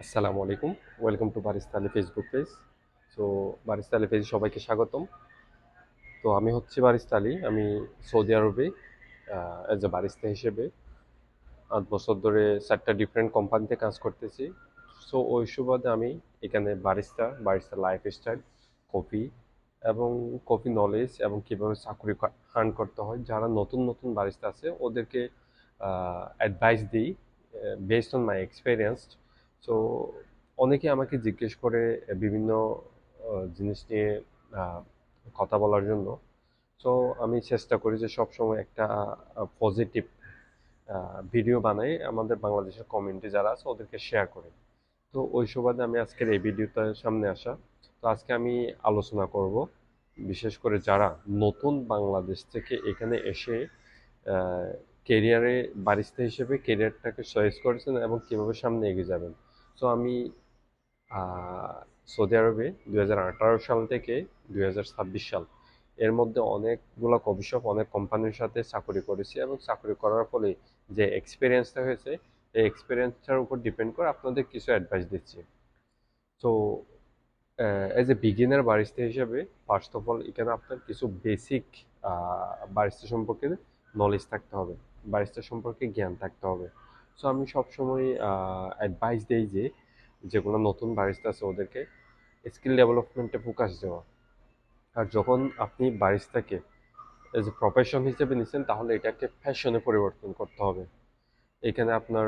আসসালামু আলাইকুম। Welcome to barista Ali Facebook page. So barista Ali পেজে সবাইকে স্বাগতম। তো আমি হচ্ছি বারিস্তা আলী। আমি সৌদি আরবে অ্যাজ এ বারিস্তা হিসেবে ৮ বছর ধরে ৪টা ডিফারেন্ট কোম্পানিতে কাজ করতেছি। সো ওই সুবাদে আমি এখানে বারিস্তা লাইফস্টাইল, কফি এবং কফি নলেজ এবং কীভাবে চাকরি হান্ট করতে হয়, যারা নতুন নতুন বারিস্তা আছে ওদেরকে অ্যাডভাইস দিই based on my experience. So অনেকে আমাকে জিজ্ঞেস করে বিভিন্ন জিনিস নিয়ে আহ, কথা বলার জন্য। সো আমি চেষ্টা করি যে সবসময় একটা পজিটিভ ভিডিও বানাই আমাদের বাংলাদেশের কমিউনিটি যারা আছে ওদেরকে শেয়ার করি। তো ওই সুবাদে আমি আজকের এই ভিডিওটা সামনে আসা। তো আজকে আমি আলোচনা করব বিশেষ করে যারা নতুন বাংলাদেশ থেকে এখানে এসে কেরিয়ারে বারিস্তা হিসেবে কেরিয়ারটাকে চয়েস করেছেন এবং কিভাবে সামনে এগিয়ে যাবেন। তো আমি আহ, সৌদি আরবে 2018 সাল থেকে 2026 সাল এর মধ্যে অনেকগুলো কফি শপ অনেক কোম্পানির সাথে চাকরি করেছি এবং চাকরি করার ফলে যে এক্সপিরিয়েন্সটা হয়েছে এই এক্সপিরিয়েন্সটার উপর ডিপেন্ড করে আপনাদের কিছু অ্যাডভাইস দিচ্ছি। তো অ্যাজ এ বিগিনার বারিস্তা হিসেবে ফার্স্ট অফ অল এখানে আপনার কিছু বেসিক বারিস্তা সম্পর্কে নলেজ থাকতে হবে, বারিস্তা সম্পর্কে জ্ঞান থাকতে হবে। সো আমি সবসময় অ্যাডভাইস দিই যে যেগুলো নতুন বারিস্তা আছে ওদেরকে স্কিল ডেভেলপমেন্টে ফোকাস দেওয়া। আর যখন আপনি বারিস্তাকে এজ এ প্রফেশন হিসেবে নিচ্ছেন তাহলে এটাকে ফ্যাশনে পরিবর্তন করতে হবে। এখানে আপনার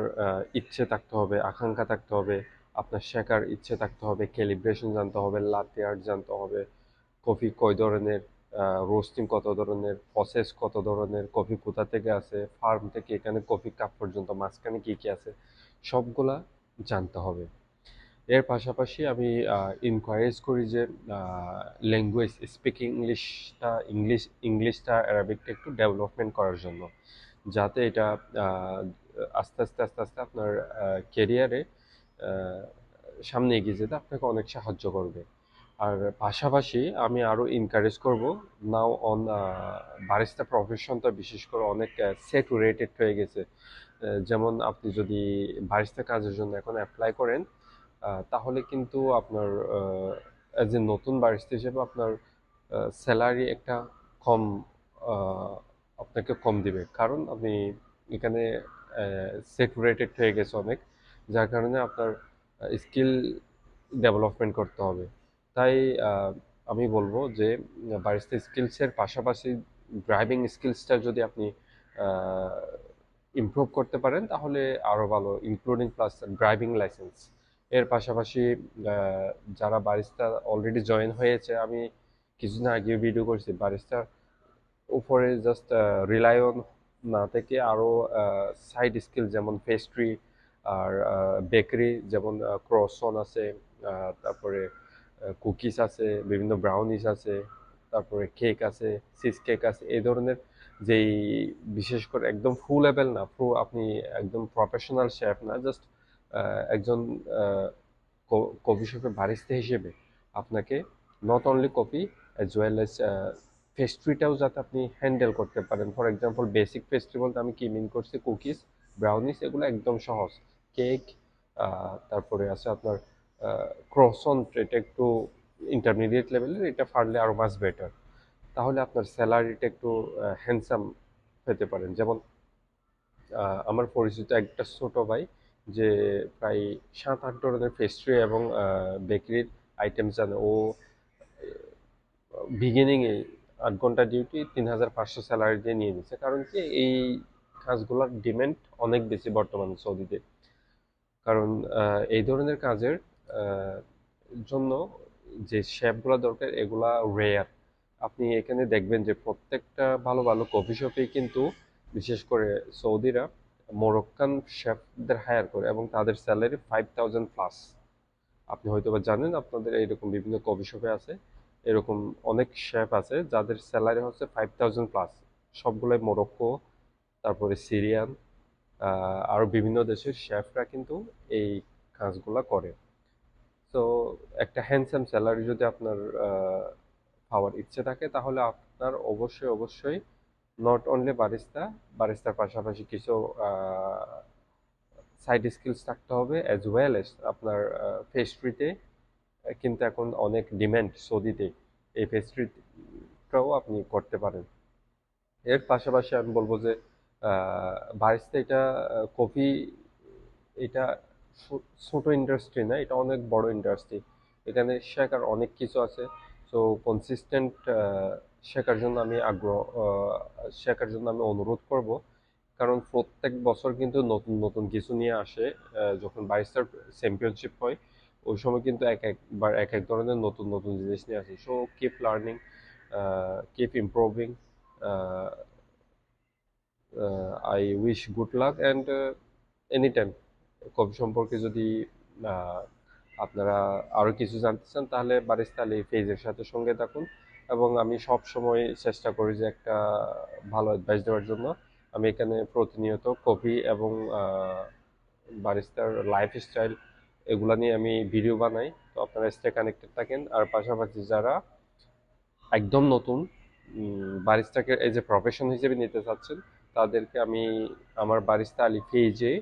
ইচ্ছে থাকতে হবে, আকাঙ্ক্ষা থাকতে হবে, আপনার শেখার ইচ্ছে থাকতে হবে, ক্যালিব্রেশন জানতে হবে, লাতে আর্ট জানতে হবে, কফি কয় ধরনের, রোস্টিং কত ধরনের, প্রসেস কত ধরনের, কফি কোথা থেকে আসে, ফার্ম থেকে এখানে কফি কাপ পর্যন্ত মাঝখানে কী কী আছে সবগুলা জানতে হবে। এর পাশাপাশি আমি ইনকোয়ারিজ করি যে ল্যাঙ্গুয়েজ স্পিকিং ইংলিশটা অ্যারাবিকটা একটু ডেভেলপমেন্ট করার জন্য, যাতে এটা আহ, আস্তে আস্তে আপনার কেরিয়ারে সামনে এগিয়ে যেতে আপনাকে অনেক সাহায্য করবে। আর পাশাপাশি আমি আরও এনকারেজ করব, নাও অন বারিস্তা প্রফেশনটা বিশেষ করে অনেক স্যাচুরেটেড হয়ে গেছে। যেমন আপনি যদি বারিস্তা কাজের জন্য এখন অ্যাপ্লাই করেন তাহলে কিন্তু আপনার অ্যাজ এ নতুন বারিস্তা হিসেবে আপনার স্যালারি একটা কম, আহ, আপনাকে কম দিবে, কারণ আপনি এখানে স্যাচুরেটেড হয়ে গেছে অনেক, যার কারণে আপনার স্কিল ডেভেলপমেন্ট করতে হবে। তাই আমি বলবো যে বারিস্তা স্কিলসের পাশাপাশি ড্রাইভিং স্কিলসটা যদি আপনি ইমপ্রুভ করতে পারেন তাহলে আরও ভালো, ইনক্লুডিং প্লাস ড্রাইভিং লাইসেন্স। এর পাশাপাশি আহ, যারা বারিস্তা অলরেডি জয়েন হয়েছে, আমি কিছুদিন আগে ভিডিও করছি বারিস্তার উপরে জাস্ট রিলাই অন না থেকে আরও সাইড স্কিল যেমন পেস্ট্রি আর বেকারি, যেমন ক্রসন আছে, তারপরে কুকিজ আছে, বিভিন্ন ব্রাউনিজ আছে, তারপরে কেক আছে, চিজ কেক আছে, এই ধরনের যেই বিশেষ করে একদম ফুল লেভেল না, আপনি একদম প্রফেশনাল শেফ না, জাস্ট একজন কফি শপের বারিস্তা হিসেবে আপনাকে not only coffee as well as পেস্ট্রিটাও যাতে আপনি হ্যান্ডেল করতে পারেন। ফর এক্সাম্পল বেসিক পেস্ট্রি বলতে আমি কি মিন করছি, কুকিজ, ব্রাউনিস এগুলো একদম সহজ। কেক, তারপরে আছে আপনার ক্রসন, এটা একটু ইন্টারমিডিয়েট লেভেলের, এটা পারলে আরও মাছ বেটার। তাহলে আপনার স্যালারিটা একটু হ্যান্ডসাম পেতে পারেন। যেমন আমার পরিচিত একটা ছোট ভাই যে প্রায় 7-8 ধরনের পেস্ট্রি এবং বেকারির আইটেম জানে, ও বিগিনিংয়ে 8 ঘন্টা ডিউটি 3,500 স্যালারি দিয়ে নিয়ে নিচ্ছে। কারণ কি, এই কাজগুলোর ডিমান্ড অনেক বেশি বর্তমানে সৌদিতে। কারণ এই ধরনের কাজের আহ, জন্য যে শেফগুলো দরকার এগুলা রেয়ার। আপনি এখানে দেখবেন যে প্রত্যেকটা ভালো ভালো কফি শপেই কিন্তু বিশেষ করে সৌদিরা মরক্কান শেফদের হায়ার করে এবং তাদের স্যালারি 5,000+। আপনি হয়তো বা জানেন আপনাদের এইরকম বিভিন্ন কফি শপে আছে, এরকম অনেক শেফ আছে যাদের স্যালারি হচ্ছে 5,000+। সবগুলোই মরক্কো, তারপরে সিরিয়ান, আরও বিভিন্ন দেশের শেফরা কিন্তু এই কাজগুলা করে। তো একটা হ্যান্ডসাম স্যালারি যদি আপনার পাওয়ার ইচ্ছে থাকে তাহলে আপনার অবশ্যই অবশ্যই নট অনলি বারিস্তার পাশাপাশি কিছু সাইড স্কিলস থাকতে হবে, অ্যাজ ওয়েল এস আপনার পেস্ট্রিতে কিন্তু এখন অনেক ডিমান্ড সৌদিতে, এই পেস্ট্রিটাও আপনি করতে পারেন। এর পাশাপাশি আমি বলবো যে বারিস্তা এটা কফি এটা ছোট ইন্ডাস্ট্রি না, এটা অনেক বড় ইন্ডাস্ট্রি। এখানে শেখার অনেক কিছু আছে। সো কনসিস্টেন্ট শেখার জন্য আমি শেখার জন্য আমি অনুরোধ করব, কারণ প্রত্যেক বছর কিন্তু নতুন নতুন কিছু নিয়ে আসে। যখন বারিস্টার চ্যাম্পিয়নশিপ হয় ওই সময় কিন্তু একবার এক এক ধরনের নতুন নতুন জিনিস নিয়ে আসে। So keep learning, keep improving. I wish good luck and any time coffee সম্পর্কে যদি আহ, আপনারা আরও কিছু জানতে চান তাহলে বারিস্তা আলী পেজের সাথে সঙ্গে থাকুন। এবং আমি সব সময় চেষ্টা করি যে একটা ভালো অ্যাডভাইস দেওয়ার জন্য। আমি এখানে প্রতিনিয়ত কফি এবং বারিস্তার লাইফস্টাইল এগুলা নিয়ে আমি ভিডিও বানাই। তো আপনারা স্টে কানেক্টেড থাকেন। আর পাশাপাশি যারা একদম নতুন বারিস্তাকে এই যে প্রফেশন হিসেবে নিতে চাচ্ছেন তাদেরকে আমি আমার বারিস্তা আলী পেজে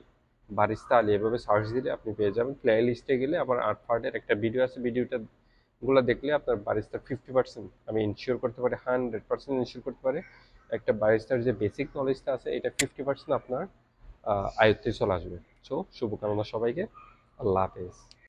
বারিস্তা আলী এভাবে সার্চ দিলে আপনি পেয়ে যাবেন। প্লে লিস্টে গেলে আমার আর্ট ফার্টের একটা ভিডিও আছে, ভিডিওটা গুলো দেখলে আপনার বারিস্তার 50% আমি ইনশিওর করতে পারি, 100% ইনশিওর করতে পারি একটা বারিস্তার যে বেসিক নলেজটা আছে এটা 50% আপনার আয়ত্তে চলে আসবে। সো শুভকামনা সবাইকে। আল্লাহ হাফেজ।